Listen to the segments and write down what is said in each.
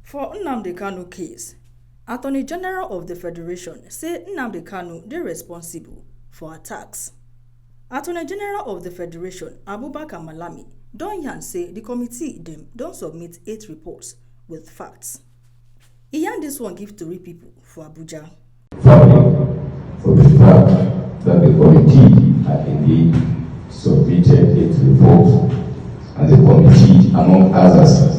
For Nnamdi Kanu case, Attorney General of the Federation say Nnamdi Kanu dey responsible for attacks. Attorney General of the Federation, Abubakar Malami, don yarn say the committee dem don submit 8 reports with facts. He yarn this one give Tori people for Abuja. For the fact that the committee had indeed submitted 8 reports, and the committee, among others,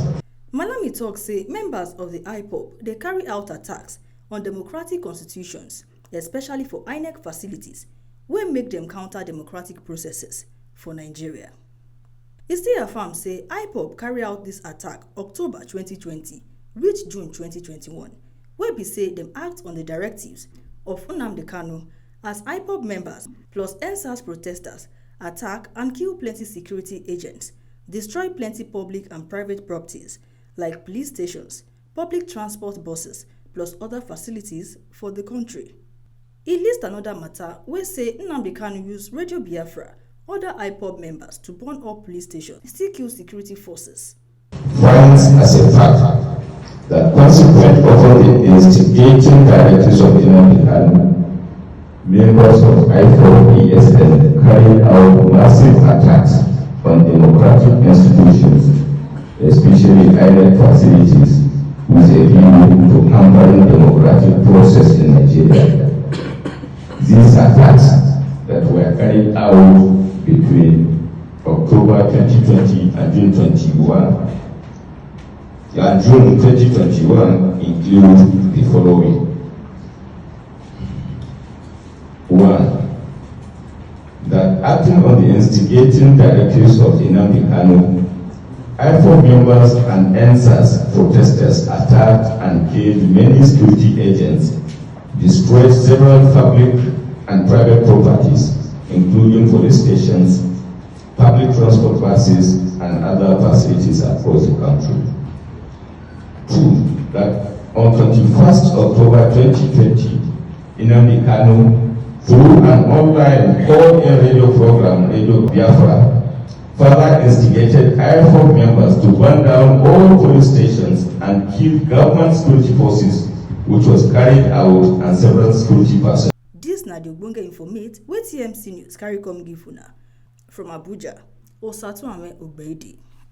Malami talk say members of the IPOB dey carry out attacks on democratic constitutions, especially for INEC facilities, wey make dem counter democratic processes for Nigeria. He still affirm say IPOB carry out this attack October 2020 reach June 2021, wey be say dem act on the directives of Nnamdi Kanu as IPOB members plus EndSARS protesters attack and kill plenty security agents, destroy plenty public and private properties like police stations, public transport buses, plus other facilities for the country. He list another matter wey say Nnamdi Kanu use Radio Biafra, other IPOB members to burn up police stations, still kill security forces. Finds as a fact that consequent of the instigating directives of Nnamdi Kanu, members of IPOB ESN carried out massive attacks on democratic institutions, especially INEC facilities, with a view to hampering democratic process in Nigeria. These attacks that were carried out between October 2020 and June 2021 include the following. 1. That acting on the instigating directives of Nnamdi Kanu, IPOB members and EndSARS protesters attacked and killed many security agents, destroyed several public and private properties, including police stations, public transport buses, and other facilities across the country. 2. That on 21st October 2020, Nnamdi Kanu, through an online all-air radio program, Radio Biafra, further instigated IPOB members to burn down all police stations and kill government security forces, which was carried out, and several security personnel. This na the ogbonge informate wey TMC News carry come give una. From Abuja, Osatuame Ogbeide.